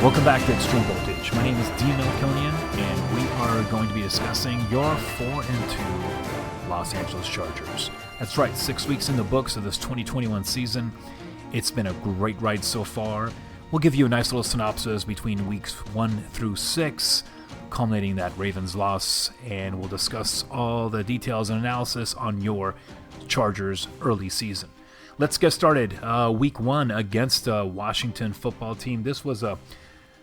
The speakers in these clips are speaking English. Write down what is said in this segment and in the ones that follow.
Welcome back to Extreme Voltage. My name is Dean Melkonian, and we are going to be discussing your 4-2 Los Angeles Chargers. That's right, 6 weeks in the books of this 2021 season. It's been a great ride so far. We'll give you a nice little synopsis between weeks 1 through 6, culminating that Ravens loss, and we'll discuss all the details and analysis on your Chargers early season. Let's get started. Week 1 against the Washington football team. This was a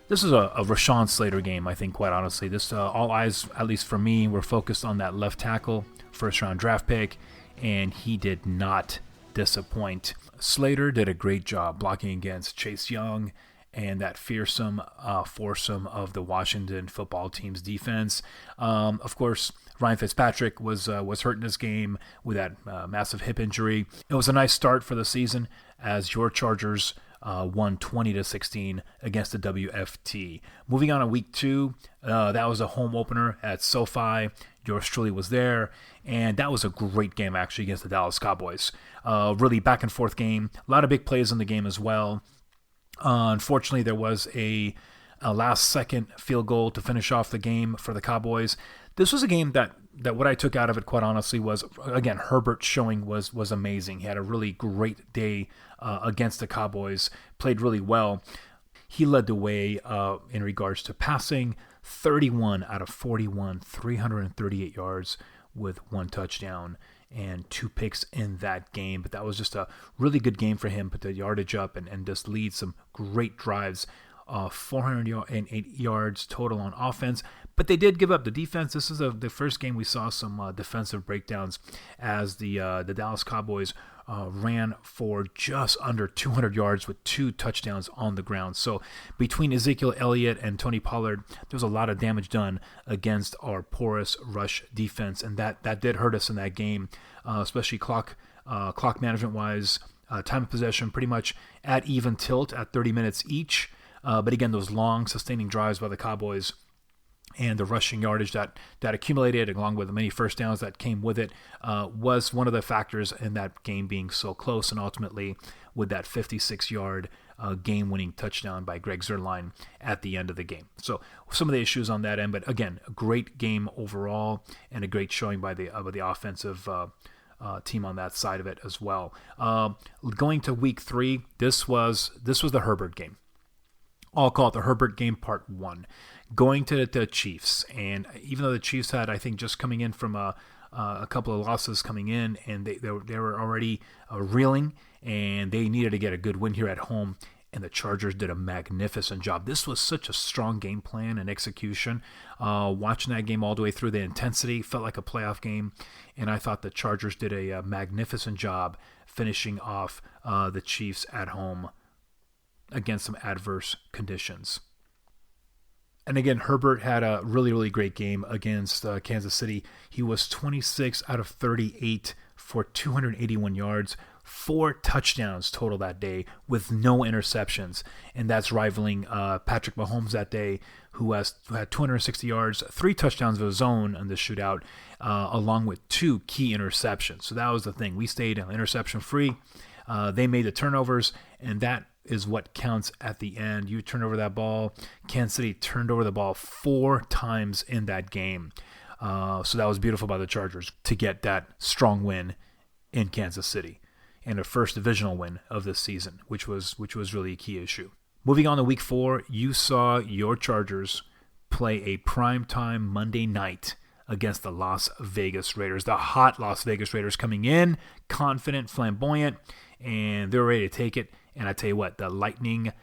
Rashawn Slater game, I think, quite honestly. All eyes, at least for me, were focused on that left tackle, first-round draft pick, and he did not disappoint. Slater did a great job blocking against Chase Young and that fearsome foursome of the Washington football team's defense. Of course, Ryan Fitzpatrick was hurt in this game with that massive hip injury. It was a nice start for the season as your Chargers won 20-16 against the WFT. Moving on to week 2, that was a home opener at SoFi. Yours truly was there, and that was a great game actually against the Dallas Cowboys. Really back and forth game. A lot of big plays in the game as well. Unfortunately, there was a last-second field goal to finish off the game for the Cowboys. This was a game that what I took out of it, quite honestly, was, again, Herbert's showing was amazing. He had a really great day against the Cowboys, played really well. He led the way in regards to passing, 31 out of 41, 338 yards with 1 touchdown and 2 picks in that game. But that was just a really good game for him, put the yardage up and just lead some great drives. 408 yards total on offense, but they did give up the defense. This is the first game we saw some defensive breakdowns as the Dallas Cowboys ran for just under 200 yards with 2 touchdowns on the ground. So between Ezekiel Elliott and Tony Pollard, there was a lot of damage done against our porous rush defense, and that did hurt us in that game, especially clock management wise. Time of possession pretty much at even tilt at 30 minutes each. But again, those long, sustaining drives by the Cowboys and the rushing yardage that accumulated, along with the many first downs that came with it, was one of the factors in that game being so close, and ultimately with that 56-yard game-winning touchdown by Greg Zuerlein at the end of the game. So some of the issues on that end, but again, a great game overall and a great showing by the offensive team on that side of it as well. Going to week 3, this was the Herbert game. I'll call it the Herbert game part 1. Going to the Chiefs, and even though the Chiefs had, I think, just coming in from a couple of losses coming in, and they were already reeling, and they needed to get a good win here at home, and the Chargers did a magnificent job. This was such a strong game plan and execution. Watching that game all the way through, the intensity felt like a playoff game, and I thought the Chargers did a magnificent job finishing off the Chiefs at home against some adverse conditions. And again, Herbert had a really great game against Kansas City. He was 26 out of 38 for 281 yards, 4 touchdowns total that day with no interceptions. And that's rivaling Patrick Mahomes that day, who had 260 yards, 3 touchdowns of his own in the shootout, along with 2 key interceptions. So that was the thing. We stayed interception free. They made the turnovers, and that is what counts at the end. You turn over that ball. Kansas City turned over the ball 4 times in that game. So that was beautiful by the Chargers to get that strong win in Kansas City and a first divisional win of this season, which was really a key issue. Moving on to week 4, you saw your Chargers play a primetime Monday night against the Las Vegas Raiders. The hot Las Vegas Raiders coming in, confident, flamboyant, and they're ready to take it. And I tell you what, the lightning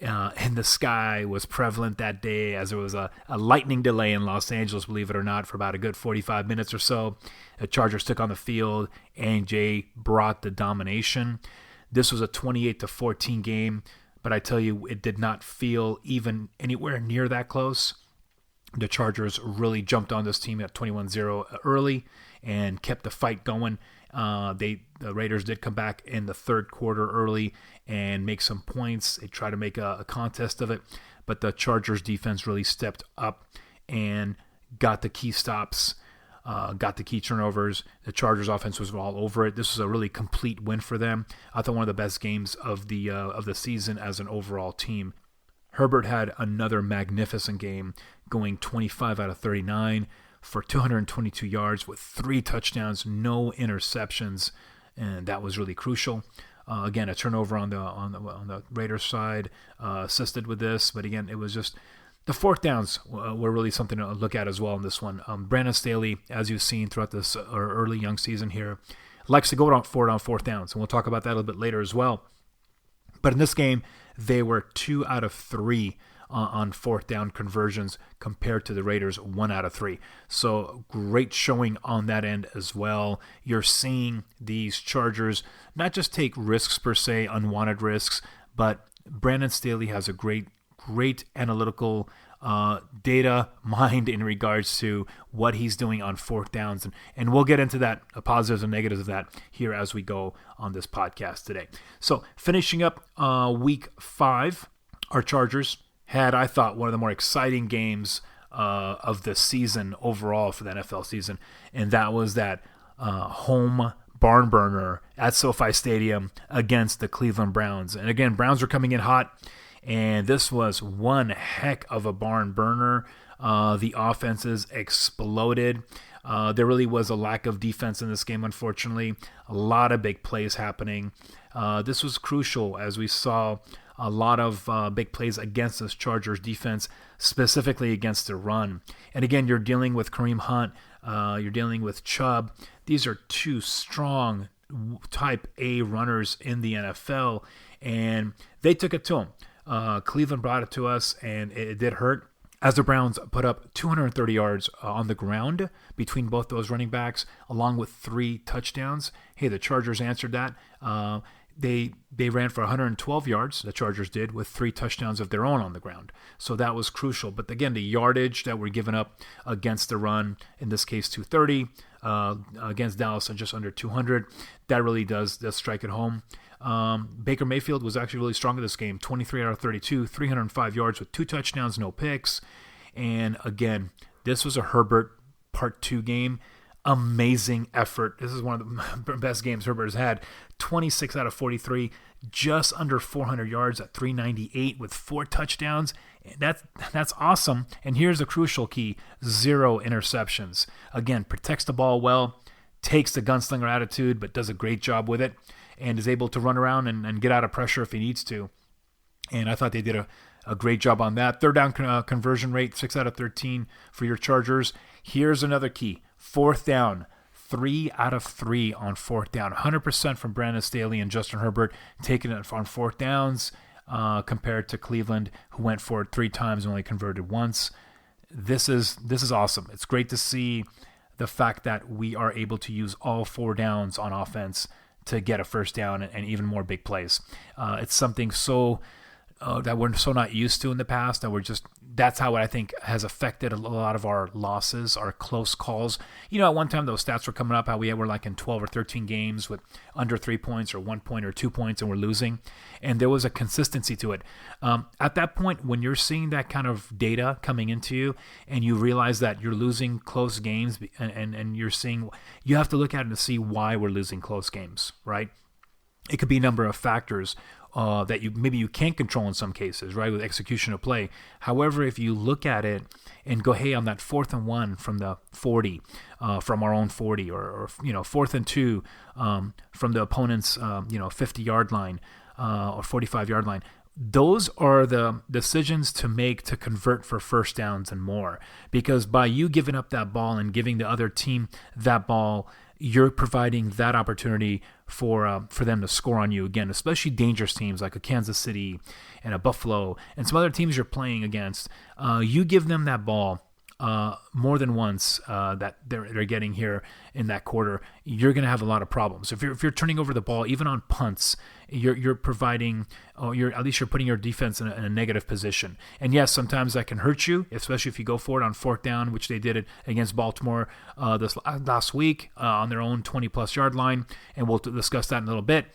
in the sky was prevalent that day, as there was a lightning delay in Los Angeles, believe it or not, for about a good 45 minutes or so. The Chargers took on the field, and Jay brought the domination. This was a 28-14 game, but I tell you, it did not feel even anywhere near that close. The Chargers really jumped on this team at 21-0 early and kept the fight going. The Raiders did come back in the third quarter early and make some points. They tried to make a contest of it, but the Chargers defense really stepped up and got the key stops, got the key turnovers. The Chargers offense was all over it. This was a really complete win for them. I thought one of the best games of the season as an overall team. Herbert had another magnificent game, going 25 out of 39 for 222 yards with 3 touchdowns, no interceptions, and that was really crucial. Again, a turnover on the Raiders side assisted with this, but again, it was just the fourth downs were really something to look at as well in this one. Brandon Staley, as you've seen throughout this early young season here, likes to go for it on fourth downs, and we'll talk about that a little bit later as well. But in this game, they were 2 out of 3 on fourth down conversions compared to the Raiders 1 out of 3. So great showing on that end as well. You're seeing these Chargers not just take risks per se, unwanted risks, but Brandon Staley has a great analytical data mind in regards to what he's doing on fourth downs. And we'll get into that, positives and negatives of that here as we go on this podcast today. So finishing up week 5, our Chargers had, I thought, one of the more exciting games of the season overall for the NFL season, and that was that home barn burner at SoFi Stadium against the Cleveland Browns. And again, Browns were coming in hot, and this was one heck of a barn burner. The offenses exploded. There really was a lack of defense in this game, unfortunately. A lot of big plays happening. This was crucial as we saw a lot of big plays against this Chargers defense, specifically against the run. And again, you're dealing with Kareem Hunt. You're dealing with Chubb. These are 2 strong type A runners in the NFL, and they took it to them. Cleveland brought it to us, and it did hurt as the Browns put up 230 yards on the ground between both those running backs, along with 3 touchdowns. Hey, the Chargers answered that. They ran for 112 yards, the Chargers did, with 3 touchdowns of their own on the ground. So that was crucial. But again, the yardage that were given up against the run, in this case 230, against Dallas and just under 200, that really does strike it home. Baker Mayfield was actually really strong in this game, 23 out of 32, 305 yards with 2 touchdowns, no picks. And again, this was a Herbert Part 2 game. Amazing effort. This is one of the best games Herbert has had. 26 out of 43, just under 400 yards at 398 with 4 touchdowns. That's awesome. And here's a crucial key: 0 interceptions. Again, protects the ball well, takes the gunslinger attitude, but does a great job with it, and is able to run around and get out of pressure if he needs to. And I thought they did a great job on that. Third down conversion rate, 6 out of 13 for your Chargers. Here's another key: fourth down, 3 out of 3 on fourth down. 100% from Brandon Staley and Justin Herbert taking it on fourth downs compared to Cleveland, who went for it 3 times and only converted once. This is awesome. It's great to see the fact that we are able to use all 4 downs on offense to get a first down and even more big plays. It's something that we're so not used to in the past, that's how I think has affected a lot of our losses, our close calls. At one time those stats were coming up, how we were like in 12 or 13 games with under 3 points or 1 point or 2 points and we're losing. And there was a consistency to it. At that point, when you're seeing that kind of data coming into you and you realize that you're losing close games and you're seeing, you have to look at it to see why we're losing close games, right? It could be a number of factors that you can't control in some cases, right, with execution of play. However, if you look at it and go, hey, on that 4th and 1 from the 40, from our own 40, or 4th and 2 from the opponent's 50-yard line or 45-yard line, those are the decisions to make to convert for first downs and more. Because by you giving up that ball and giving the other team that ball, you're providing that opportunity for them to score on you again, especially dangerous teams like a Kansas City and a Buffalo and some other teams you're playing against. You give them that ball more than once that they're getting here in that quarter, you're going to have a lot of problems. If you're turning over the ball, even on punts, you're providing, at least you're putting your defense in a negative position. And yes, sometimes that can hurt you, especially if you go for it on 4th down, which they did it against Baltimore this last week on their own 20-plus yard line, and we'll discuss that in a little bit.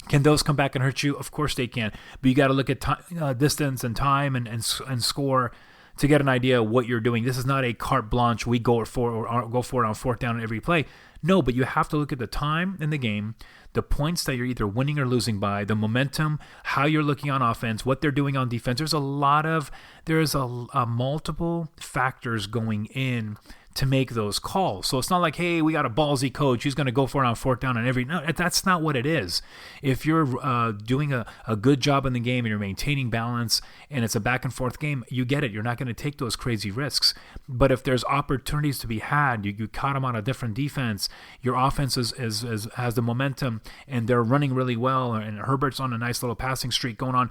Can those come back and hurt you? Of course they can, but you got to look at distance and time and score to get an idea of what you're doing. This is not a carte blanche, we go for it on fourth down on every play. No, but you have to look at the time in the game, the points that you're either winning or losing by, the momentum, how you're looking on offense, what they're doing on defense. There's a multiple factors going in to make those calls. So it's not like, hey, we got a ballsy coach, he's going to go for it on fourth down on every. No, that's not what it is. If you're doing a good job in the game and you're maintaining balance and it's a back and forth game, you get it. You're not going to take those crazy risks. But if there's opportunities to be had, you caught them on a different defense, your offense has the momentum and they're running really well, and Herbert's on a nice little passing streak going on,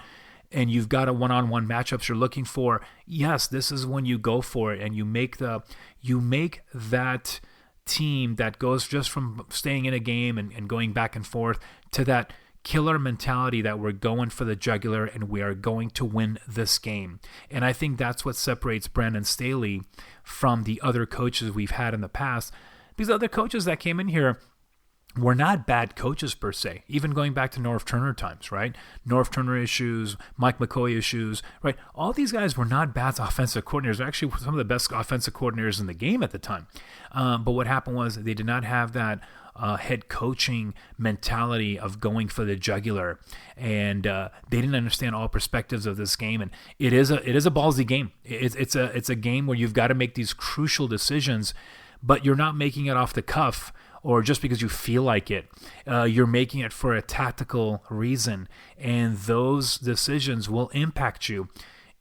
and you've got a one-on-one matchups you're looking for, yes, this is when you go for it and you make that team that goes just from staying in a game and going back and forth to that killer mentality that we're going for the jugular and we are going to win this game. And I think that's what separates Brandon Staley from the other coaches we've had in the past. These other coaches that came in here were not bad coaches per se, even going back to Norv Turner times, right? Norv Turner issues, Mike McCoy issues, right? All these guys were not bad offensive coordinators. They're actually some of the best offensive coordinators in the game at the time. But what happened was they did not have that head coaching mentality of going for the jugular, and they didn't understand all perspectives of this game. And it is a ballsy game. It's a game where you've got to make these crucial decisions, but you're not making it off the cuff or just because you feel like it. You're making it for a tactical reason, and those decisions will impact you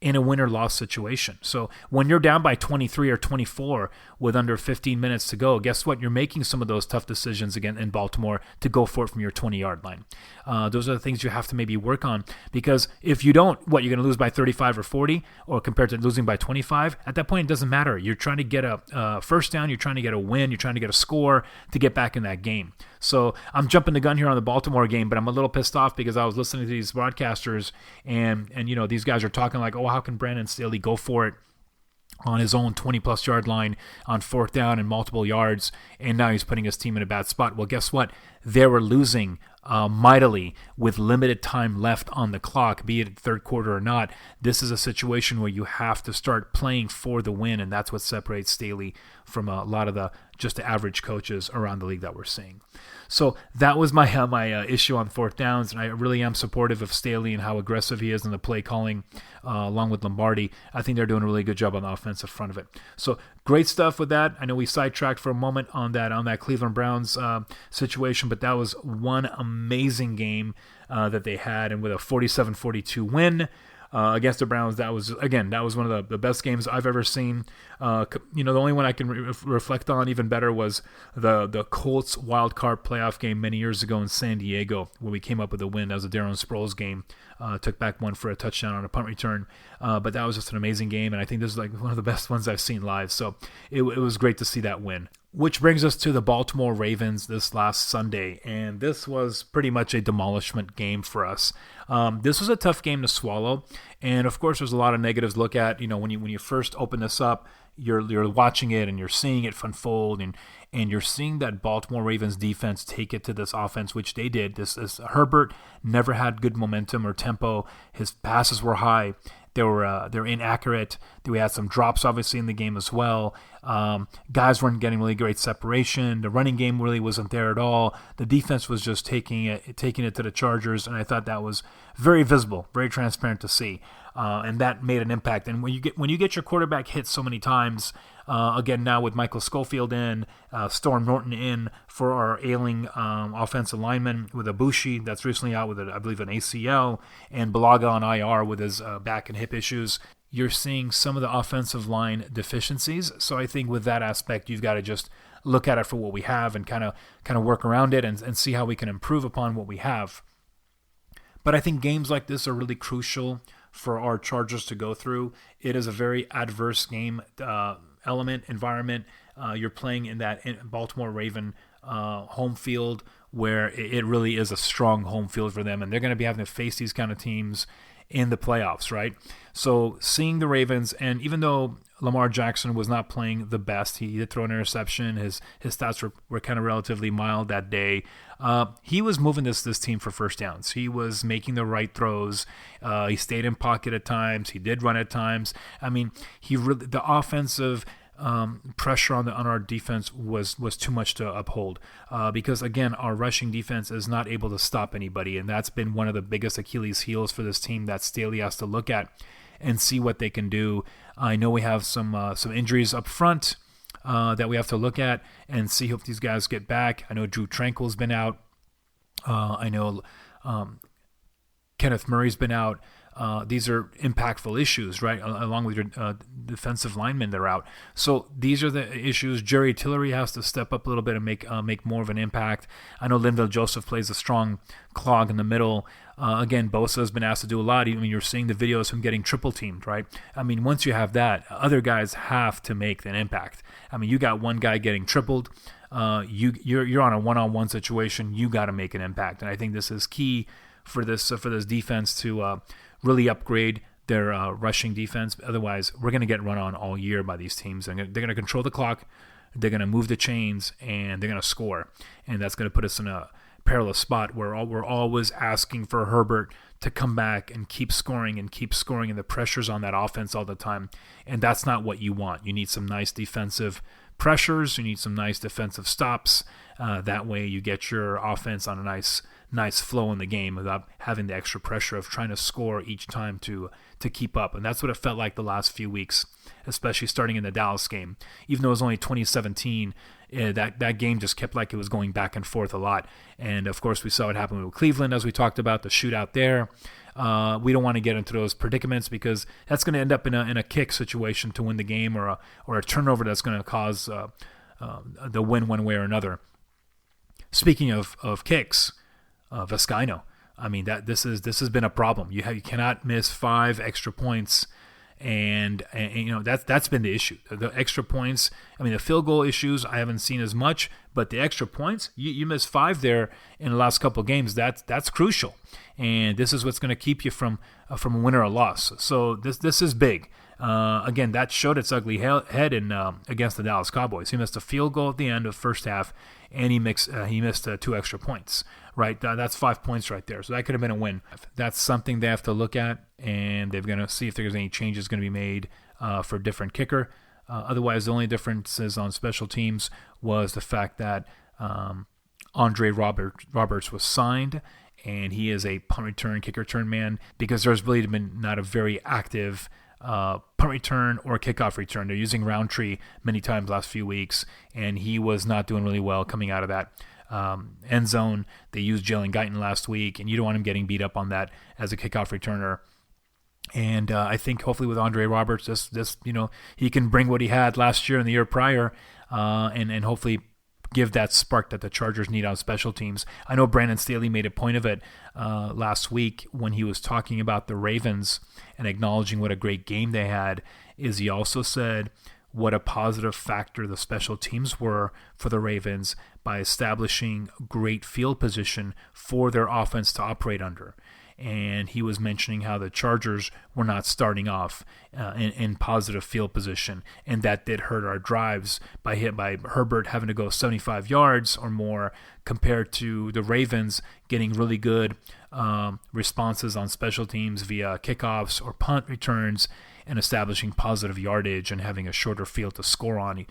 in a win or loss situation. So when you're down by 23 or 24 with under 15 minutes to go, guess what? You're making some of those tough decisions again in Baltimore to go for it from your 20-yard line. Those are the things you have to maybe work on, because if you don't, you're going to lose by 35 or 40, or compared to losing by 25, at that point it doesn't matter. You're trying to get a first down, you're trying to get a win, you're trying to get a score to get back in that game. So I'm jumping the gun here on the Baltimore game, but I'm a little pissed off because I was listening to these broadcasters and these guys are talking like, oh, how can Brandon Staley go for it on his own 20-plus yard line on fourth down and multiple yards, and now he's putting his team in a bad spot. Well, guess what? They were losing mightily with limited time left on the clock, be it third quarter or not. This is a situation where you have to start playing for the win, and that's what separates Staley from a lot of the average coaches around the league that we're seeing. So that was my issue on fourth downs, and I really am supportive of Staley and how aggressive he is in the play calling, along with Lombardi. I think they're doing a really good job on the offensive front of it. So great stuff with that. I know we sidetracked for a moment on that Cleveland Browns situation, but that was one amazing game that they had, and with a 47-42 win against the Browns, that was one of the best games I've ever seen. The only one I can reflect on even better was the Colts wild card playoff game many years ago in San Diego, where we came up with a win. That was a Darren Sproles game. Took back one for a touchdown on a punt return. But that was just an amazing game, and I think this is like one of the best ones I've seen live. So it was great to see that win. Which brings us to the Baltimore Ravens this last Sunday, and this was pretty much a demolishment game for us. This was a tough game to swallow, and of course there's a lot of negatives to look at. When you first open this up, you're watching it and you're seeing it unfold, and you're seeing that Baltimore Ravens defense take it to this offense, which they did. This Herbert never had good momentum or tempo. His passes were high. They're inaccurate. We had some drops, obviously, in the game as well. Guys weren't getting really great separation. The running game really wasn't there at all. The defense was just taking it to the Chargers, and I thought that was very visible, very transparent to see, and that made an impact. And when you get your quarterback hit so many times, again now with Michael Schofield in, Storm Norton in for our ailing offensive lineman, with Ibushi that's recently out with I believe an ACL, and Balaga on IR with his back and hip issues, you're seeing some of the offensive line deficiencies. So I think with that aspect, you've got to just look at it for what we have and kind of work around it and see how we can improve upon what we have. But I think games like this are really crucial for our Chargers to go through. It is a very adverse game environment. You're playing in that Baltimore Raven home field where it really is a strong home field for them, and they're going to be having to face these kind of teams in the playoffs, right? So seeing the Ravens, and even though Lamar Jackson was not playing the best. He did throw an interception. His stats were kind of relatively mild that day. He was moving this team for first downs. He was making the right throws. He stayed in pocket at times. He did run at times. I mean, the offensive pressure on our defense was too much to uphold because, again, our rushing defense is not able to stop anybody, and that's been one of the biggest Achilles heels for this team that Staley has to look at and see what they can do. I know we have some injuries up front that we have to look at and see if these guys get back. I know Drew Tranquil's been out. I know Kenneth Murray's been out. These are impactful issues, right? Along with your defensive linemen, they're out. So these are the issues. Jerry Tillery has to step up a little bit and make more of an impact. I know Linville Joseph plays a strong clog in the middle. Again, Bosa has been asked to do a lot. I mean, you're seeing the videos of him getting triple teamed, right? I mean, once you have that, other guys have to make an impact. I mean, you got one guy getting tripled. You're on a one-on-one situation. You got to make an impact, and I think this is key for this defense to really upgrade their rushing defense. Otherwise, we're going to get run on all year by these teams. They're going to control the clock. They're going to move the chains, and they're going to score. And that's going to put us in a perilous spot where we're always asking for Herbert to come back and keep scoring, and the pressure's on that offense all the time. And that's not what you want. You need some nice defensive pressures. You need some nice defensive stops. That way you get your offense on a nice flow in the game without having the extra pressure of trying to score each time to keep up. And that's what it felt like the last few weeks, especially starting in the Dallas game. Even though it was only 2017, that game just kept like it was going back and forth a lot. And of course, we saw what happened with Cleveland, as we talked about, the shootout there. We don't want to get into those predicaments because that's going to end up in a kick situation to win the game, or a turnover that's going to cause the win one way or another. Speaking of kicks, Vizcaino. I mean, this has been a problem. You cannot miss 5 extra points, and you know that's been the issue. The extra points. I mean, the field goal issues I haven't seen as much, but the extra points, you miss 5 there in the last couple of games. That's crucial, and this is what's going to keep you from a win or a loss. So this is big. Again, that showed its ugly head in against the Dallas Cowboys. He missed a field goal at the end of the first half, and he missed 2 extra points. Right, that's 5 points right there. So that could have been a win. That's something they have to look at, and they're going to see if there's any changes going to be made for a different kicker. Otherwise, the only differences on special teams was the fact that Andre Roberts was signed, and he is a punt return, kick return man, because there's really been not a very active punt return or kickoff return. They're using Roundtree many times last few weeks, and he was not doing really well coming out of that end zone. They used Jalen Guyton last week, and you don't want him getting beat up on that as a kickoff returner. And I think hopefully with Andre Roberts, this he can bring what he had last year and the year prior, and hopefully give that spark that the Chargers need on special teams. I know Brandon Staley made a point of it last week when he was talking about the Ravens and acknowledging what a great game they had. Is he also said what a positive factor the special teams were for the Ravens by establishing great field position for their offense to operate under. And he was mentioning how the Chargers were not starting off in positive field position, and that did hurt our drives by Herbert having to go 75 yards or more compared to the Ravens getting really good responses on special teams via kickoffs or punt returns, and establishing positive yardage and having a shorter field to score on,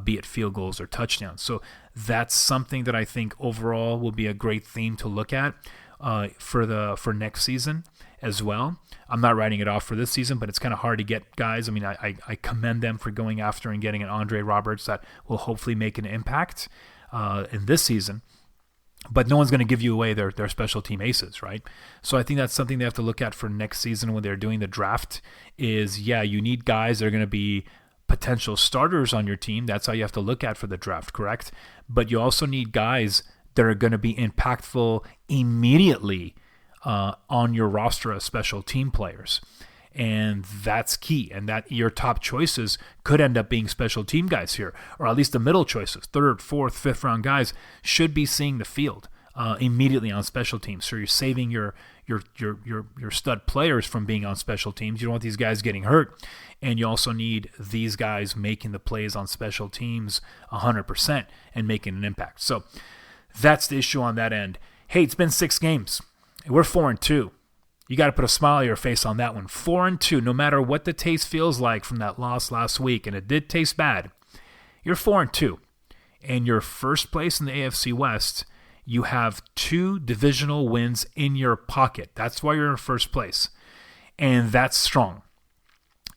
be it field goals or touchdowns. So that's something that I think overall will be a great theme to look at for next season as well. I'm not writing it off for this season, but it's kind of hard to get guys. I mean, I commend them for going after and getting an Andre Roberts that will hopefully make an impact in this season. But no one's going to give you away their special team aces, right? So I think that's something they have to look at for next season when they're doing the draft is, you need guys that are going to be potential starters on your team. That's how you have to look at for the draft, correct? But you also need guys that are going to be impactful immediately on your roster as special team players. And that's key. And that your top choices could end up being special team guys here, or at least the middle choices, 3rd, 4th, 5th round guys should be seeing the field. immediately on special teams. So you're saving your stud players from being on special teams. You don't want these guys getting hurt, and you also need these guys making the plays on special teams 100% and making an impact. So that's the issue on that end. Hey, it's been 6 games. We're 4-2. You got to put a smile on your face on that one. 4-2, no matter what the taste feels like from that loss last week, and it did taste bad. You're 4-2, and you're first place in the AFC West. You have 2 divisional wins in your pocket. That's why you're in first place, and that's strong,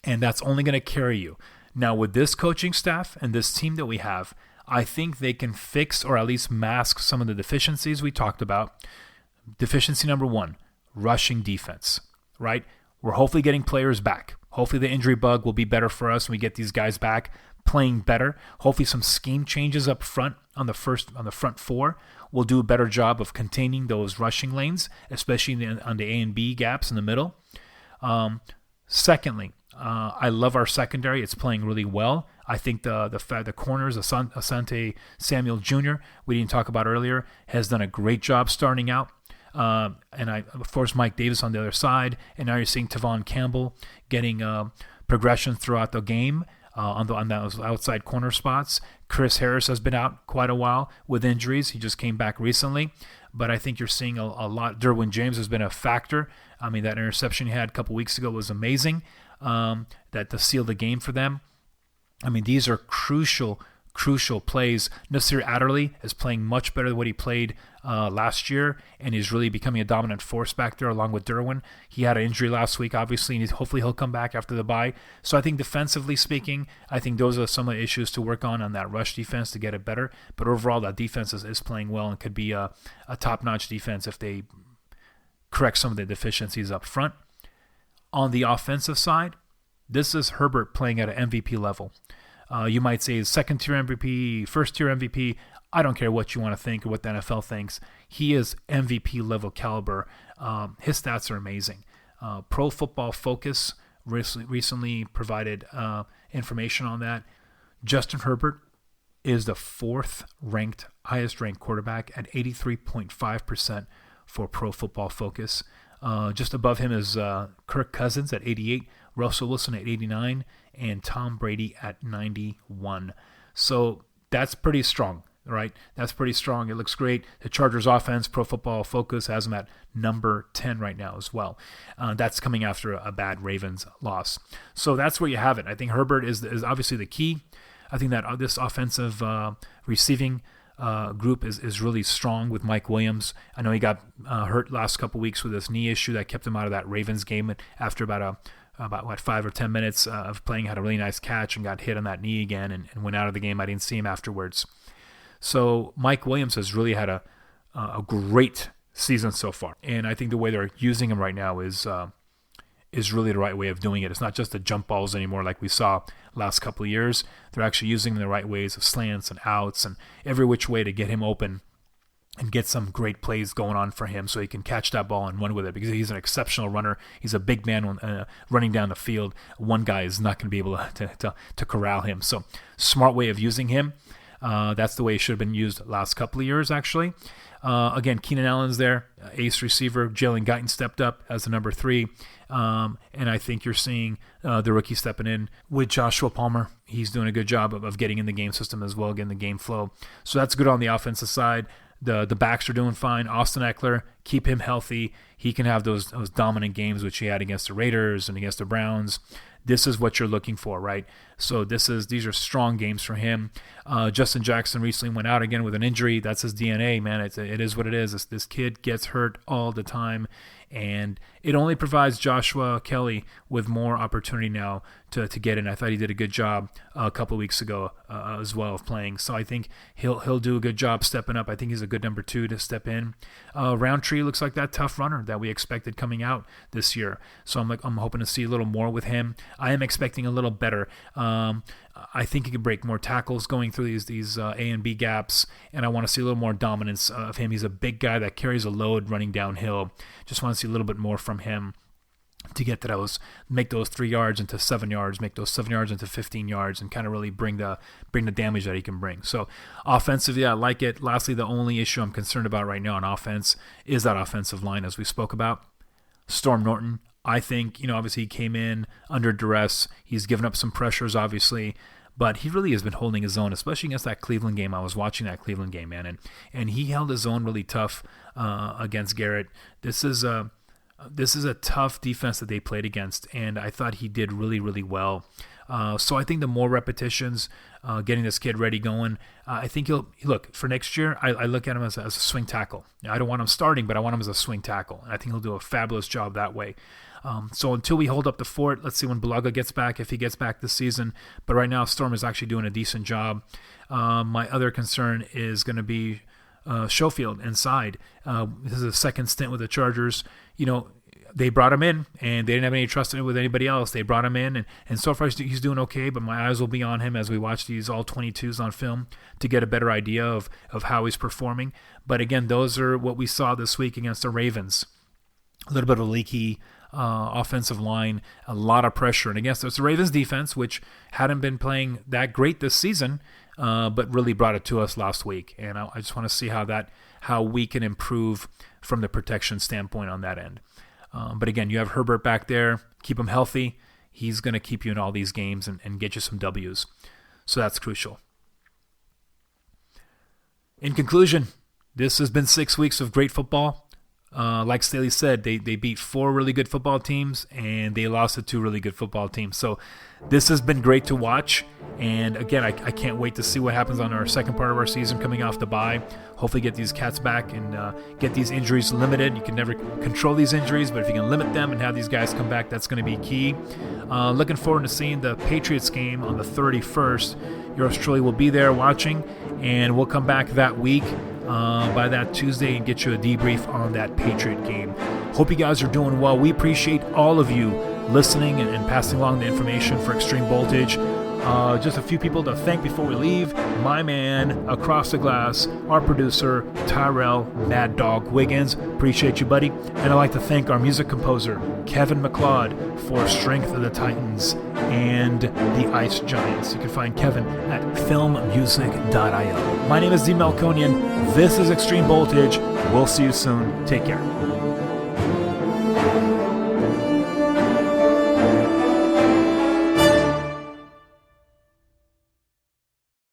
and that's only going to carry you. Now, with this coaching staff and this team that we have, I think they can fix or at least mask some of the deficiencies we talked about. Deficiency number 1, rushing defense, right? We're hopefully getting players back. Hopefully the injury bug will be better for us when we get these guys back playing better. Hopefully some scheme changes up front on the front 4 will do a better job of containing those rushing lanes, especially on the A and B gaps in the middle. Secondly, I love our secondary. It's playing really well. I think the corners, Asante Samuel Jr., we didn't talk about earlier, has done a great job starting out. And of course, Mike Davis on the other side. And now you're seeing Tavon Campbell getting progression throughout the game on those outside corner spots. Chris Harris has been out quite a while with injuries. He just came back recently. But I think you're seeing a lot. Derwin James has been a factor. I mean, that interception he had a couple weeks ago was amazing. That to seal the game for them. I mean, these are crucial plays. Nasir Adderley is playing much better than what he played last year, and he's really becoming a dominant force back there along with Derwin. He had an injury last week, obviously, and hopefully he'll come back after the bye. So I think defensively speaking, I think those are some of the issues to work on that rush defense to get it better. But overall, that defense is playing well and could be a top-notch defense if they correct some of the deficiencies up front. On the offensive side, this is Herbert playing at an MVP level. You might say second-tier MVP, first-tier MVP. I don't care what you want to think or what the NFL thinks. He is MVP-level caliber. His stats are amazing. Pro Football Focus recently provided information on that. Justin Herbert is the 4th highest-ranked quarterback at 83.5% for Pro Football Focus. Just above him is Kirk Cousins at 88, Russell Wilson at 89, and Tom Brady at 91. So that's pretty strong, right? That's pretty strong. It looks great. The Chargers offense, Pro Football Focus, has them at number 10 right now as well. That's coming after a bad Ravens loss. So that's where you have it. I think Herbert is obviously the key. I think that this offensive receiving group is really strong with Mike Williams. I know he got hurt last couple weeks with this knee issue that kept him out of that Ravens game after about 5 or 10 minutes of playing. Had a really nice catch and got hit on that knee again and went out of the game. I didn't see him afterwards. So Mike Williams has really had a great season so far, and I think the way they're using him right now is really the right way of doing it. It's not just the jump balls anymore like we saw last couple of years. They're actually using them in the right ways of slants and outs and every which way to get him open and get some great plays going on for him so he can catch that ball and run with it, because he's an exceptional runner. He's a big man running down the field. One guy is not going to be able to corral him. So smart way of using him. That's the way it should have been used last couple of years, actually. Again, Keenan Allen's there, ace receiver. Jalen Guyton stepped up as the number 3. And I think you're seeing the rookie stepping in with Joshua Palmer. He's doing a good job of getting in the game system as well, getting the game flow. So that's good on the offensive side. The backs are doing fine. Austin Eckler, keep him healthy. He can have those dominant games which he had against the Raiders and against the Browns. This is what you're looking for, right? So these are strong games for him. Justin Jackson recently went out again with an injury. That's his DNA, man. It is what it is. This kid gets hurt all the time, and it only provides Joshua Kelly with more opportunity now to get in. I thought he did a good job a couple of weeks ago as well of playing. So I think he'll do a good job stepping up. I think he's a good number 2 to step in. Roundtree looks like that tough runner that we expected coming out this year. So I'm hoping to see a little more with him. I am expecting a little better. I think he can break more tackles going through these A and B gaps, and I want to see a little more dominance of him. He's a big guy that carries a load running downhill. Just want to see a little bit more from him. to get to those, make those 3 yards into 7 yards, make those 7 yards into 15 yards, and kind of really bring the damage that he can bring. So offensively, I like it. Lastly, the only issue I'm concerned about right now on offense is that offensive line, as we spoke about. Storm Norton, I think, obviously he came in under duress. He's given up some pressures, obviously, but he really has been holding his own, especially against that Cleveland game. I was watching that Cleveland game, man, and he held his own really tough against Garrett. This is a tough defense that they played against, and I thought he did really, really well. So I think the more repetitions, getting this kid ready going, I think look, for next year, I look at him as a swing tackle. I don't want him starting, but I want him as a swing tackle, and I think he'll do a fabulous job that way. So until we hold up the fort, let's see when Bulaga gets back, if he gets back this season. But right now, Storm is actually doing a decent job. My other concern is going to be Schofield inside. This is a second stint with the Chargers. They brought him in, and they didn't have any trust in it with anybody else. They brought him in, and so far he's doing okay, but my eyes will be on him as we watch these all 22s on film to get a better idea of how he's performing. But again, those are what we saw this week against the Ravens. A little bit of a leaky offensive line, a lot of pressure. And against the Ravens defense, which hadn't been playing that great this season, but really brought it to us last week. And I just want to see how we can improve from the protection standpoint on that end. But again, you have Herbert back there. Keep him healthy. He's going to keep you in all these games and get you some W's. So that's crucial. In conclusion, this has been 6 weeks of great football. Like Staley said, they beat 4 really good football teams, and they lost to 2 really good football teams. So this has been great to watch. And again, I can't wait to see what happens on our second part of our season coming off the bye. Hopefully get these cats back and get these injuries limited. You can never control these injuries, but if you can limit them and have these guys come back, that's going to be key. Looking forward to seeing the Patriots game on the 31st. Yours truly will be there watching, and we'll come back that week by that Tuesday and get you a debrief on that Patriot game. Hope you guys are doing well. We appreciate all of you listening and passing along the information for Extreme Voltage. Just a few people to thank before we leave. My man across the glass, our producer, Tyrell Mad Dog Wiggins. Appreciate you, buddy. And I'd like to thank our music composer, Kevin McLeod, for Strength of the Titans and the Ice Giants. You can find Kevin at filmmusic.io. My name is D. Melkonian. This is Extreme Voltage. We'll see you soon. Take care.